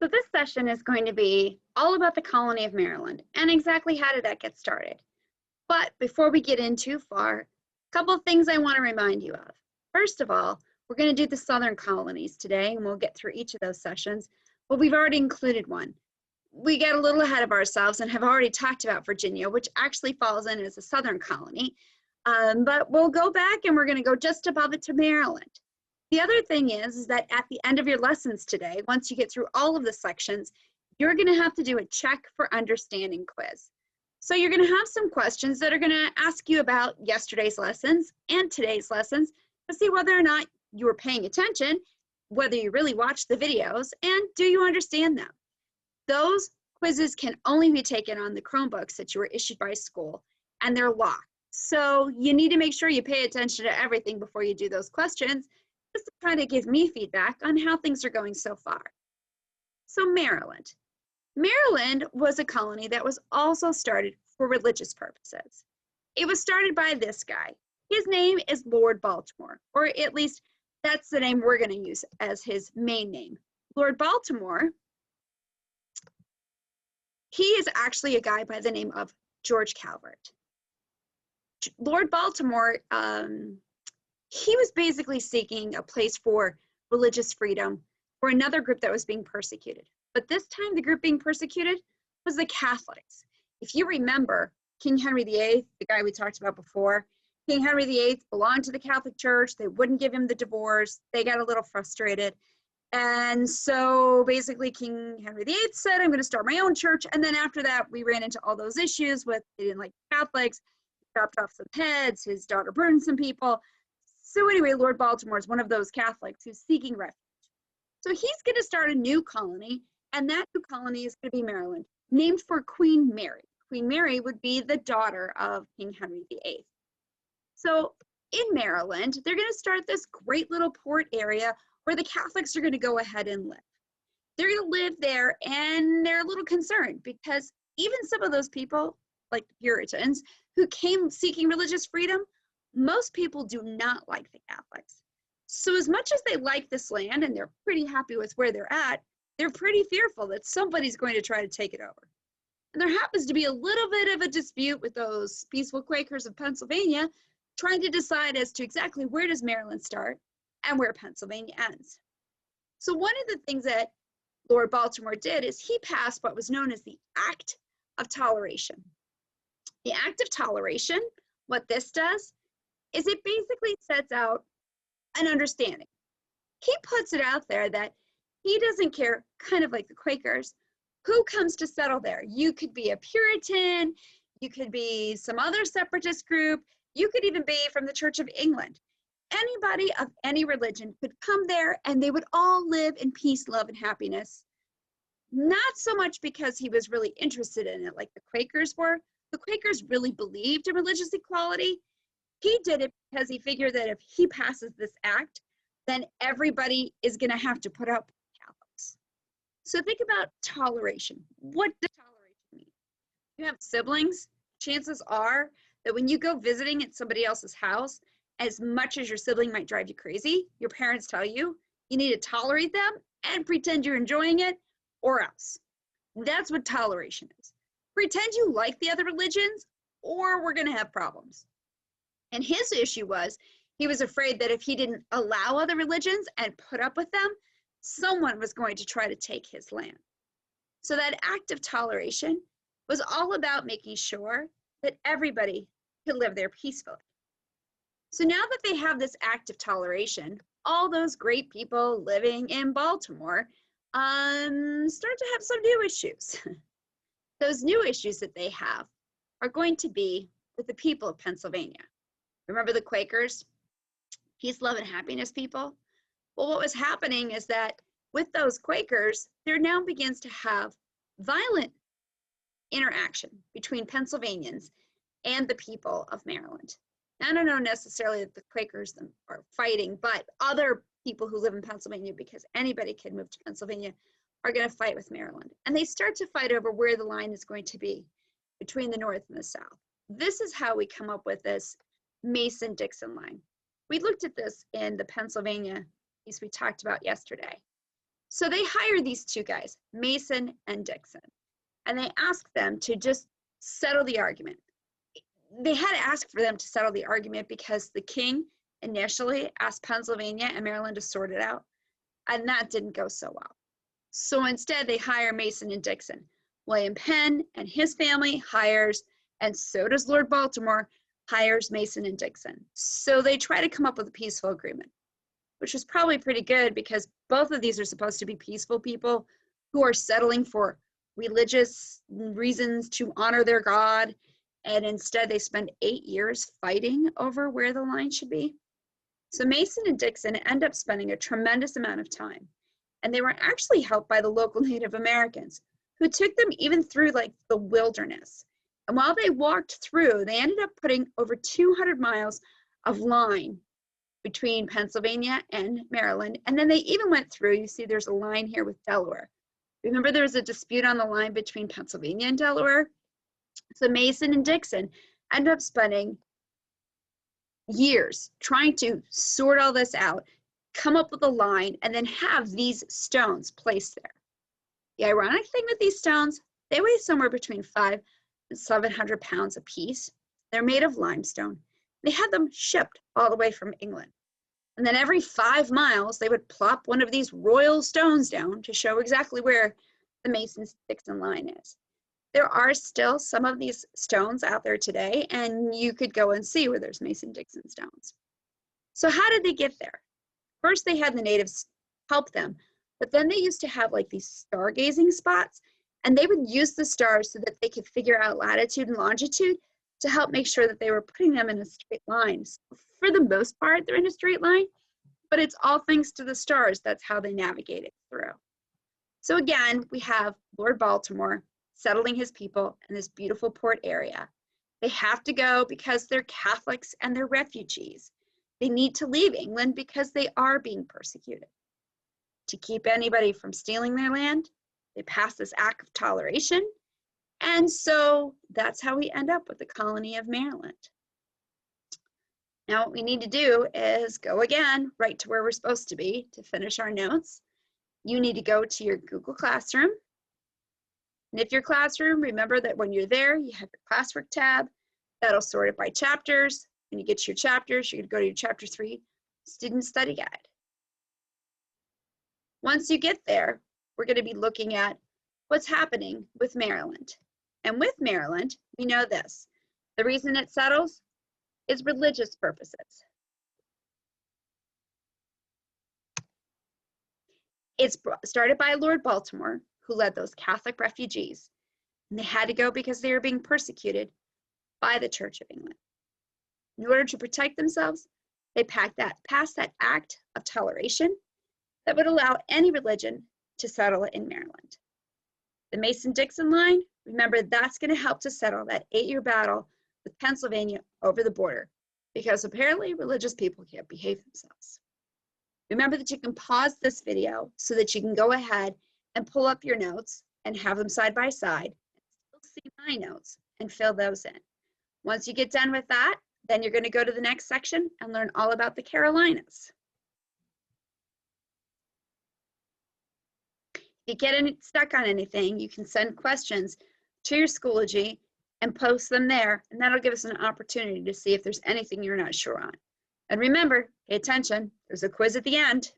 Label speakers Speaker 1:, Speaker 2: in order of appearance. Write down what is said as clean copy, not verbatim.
Speaker 1: So this session is going to be all about the colony of Maryland and exactly how did that get started. But before we get in too far, a couple of things I want to remind you of. First of all, we're going to do the southern colonies today, and we'll get through each of those sessions, but we've already included one. We get a little ahead of ourselves and have already talked about Virginia, which actually falls in as a southern colony, but we'll go back and we're going to go just above it to Maryland. The other thing is that at the end of your lessons today, once you get through all of the sections, you're going to have to do a check for understanding quiz. So you're going to have some questions that are going to ask you about yesterday's lessons and today's lessons to see whether or not you were paying attention, whether you really watched the videos, and do you understand them. Those quizzes can only be taken on the Chromebooks that you were issued by school, and they're locked. So you need to make sure you pay attention to everything before you do those questions, just to kind of give me feedback on how things are going so far. So Maryland. Maryland was a colony that was also started for religious purposes. It was started by this guy. His name is Lord Baltimore, or at least that's the name we're going to use as his main name. Lord Baltimore, he is actually a guy by the name of George Calvert. Lord Baltimore, he was basically seeking a place for religious freedom for another group that was being persecuted. But this time the group being persecuted was the Catholics. If you remember, King Henry VIII, the guy we talked about before, King Henry VIII belonged to the Catholic Church. They wouldn't give him the divorce. They got a little frustrated. And so basically King Henry VIII said, I'm going to start my own church. And then after that, we ran into all those issues with, they didn't like Catholics, chopped off some heads, his daughter burned some people. So anyway, Lord Baltimore is one of those Catholics who's seeking refuge. So he's going to start a new colony, and that new colony is going to be Maryland, named for Queen Mary. Queen Mary would be the daughter of King Henry VIII. So in Maryland, they're going to start this great little port area where the Catholics are going to go ahead and live. They're going to live there, and they're a little concerned because even some of those people, like the Puritans, who came seeking religious freedom, most people do not like the Catholics. So as much as they like this land and they're pretty happy with where they're at, they're pretty fearful that somebody's going to try to take it over. And there happens to be a little bit of a dispute with those peaceful Quakers of Pennsylvania trying to decide as to exactly where does Maryland start and where Pennsylvania ends. So one of the things that Lord Baltimore did is he passed what was known as the Act of Toleration. The Act of Toleration, what this does, is it basically sets out an understanding. He puts it out there that he doesn't care, kind of like the Quakers, who comes to settle there. You could be a Puritan, you could be some other separatist group, you could even be from the Church of England. Anybody of any religion could come there and they would all live in peace, love, and happiness. Not so much because he was really interested in it like the Quakers were. The Quakers really believed in religious equality. He did it because he figured that if he passes this act, then everybody is going to have to put up with Catholics. So think about toleration. What does toleration mean? You have siblings, chances are that when you go visiting at somebody else's house, as much as your sibling might drive you crazy, your parents tell you, you need to tolerate them and pretend you're enjoying it, or else. That's what toleration is. Pretend you like the other religions, or we're going to have problems. And his issue was, he was afraid that if he didn't allow other religions and put up with them, someone was going to try to take his land. So that act of toleration was all about making sure that everybody could live there peacefully. So now that they have this act of toleration, all those great people living in Baltimore start to have some new issues. Those new issues that they have are going to be with the people of Pennsylvania. Remember the Quakers? Peace, love, and happiness people? Well, what was happening is that with those Quakers, there now begins to have violent interaction between Pennsylvanians and the people of Maryland. I don't know necessarily that the Quakers are fighting, but other people who live in Pennsylvania, because anybody can move to Pennsylvania, are going to fight with Maryland. And they start to fight over where the line is going to be between the North and the South. This is how we come up with this Mason-Dixon line. We looked at this in the Pennsylvania piece we talked about yesterday. So they hired these two guys, Mason and Dixon, and they asked them to just settle the argument. They had to ask for them to settle the argument because the king initially asked Pennsylvania and Maryland to sort it out, and that didn't go so well. So instead, they hire Mason and Dixon. William Penn and his family hires, and so does Lord Baltimore, hires Mason and Dixon. So they try to come up with a peaceful agreement, which was probably pretty good because both of these are supposed to be peaceful people who are settling for religious reasons to honor their God, and instead they spend 8 years fighting over where the line should be. So Mason and Dixon end up spending a tremendous amount of time, and they were actually helped by the local Native Americans who took them even through like the wilderness. And while they walked through, they ended up putting over 200 miles of line between Pennsylvania and Maryland. And then they even went through, you see there's a line here with Delaware. Remember there was a dispute on the line between Pennsylvania and Delaware? So Mason and Dixon end up spending years trying to sort all this out, come up with a line, and then have these stones placed there. The ironic thing with these stones, they weigh somewhere between 500 and 700 pounds a piece. They're made of limestone. They had them shipped all the way from England. And then every 5 miles, they would plop one of these royal stones down to show exactly where the Mason-Dixon line is. There are still some of these stones out there today, and you could go and see where there's Mason-Dixon stones. So how did they get there? First, they had the natives help them, but then they used to have like these stargazing spots, and they would use the stars so that they could figure out latitude and longitude to help make sure that they were putting them in a straight line. So for the most part, they're in a straight line, but it's all thanks to the stars. That's how they navigate it through. So again, we have Lord Baltimore settling his people in this beautiful port area. They have to go because they're Catholics and they're refugees. They need to leave England because they are being persecuted. To keep anybody from stealing their land, they pass this act of toleration. And so that's how we end up with the colony of Maryland. Now what we need to do is go again right to where we're supposed to be to finish our notes. You need to go to your Google Classroom. And if your classroom, remember that when you're there, you have your classwork tab. That'll sort it by chapters. When you get to your chapters, you're going to go to your Chapter 3 Student Study Guide. Once you get there, we're going to be looking at what's happening with Maryland. And with Maryland, we know this. The reason it settles is religious purposes. It's started by Lord Baltimore, who led those Catholic refugees. And they had to go because they were being persecuted by the Church of England. In order to protect themselves, they passed that act of toleration that would allow any religion to settle in Maryland. The Mason-Dixon line, remember, that's going to help to settle that 8-year battle with Pennsylvania over the border, because apparently religious people can't behave themselves. Remember that you can pause this video so that you can go ahead and pull up your notes and have them side by side, and still see my notes and fill those in. Once you get done with that, then you're going to go to the next section and learn all about the Carolinas. If you get stuck on anything, you can send questions to your Schoology and post them there, and that'll give us an opportunity to see if there's anything you're not sure on. And remember, pay attention, there's a quiz at the end.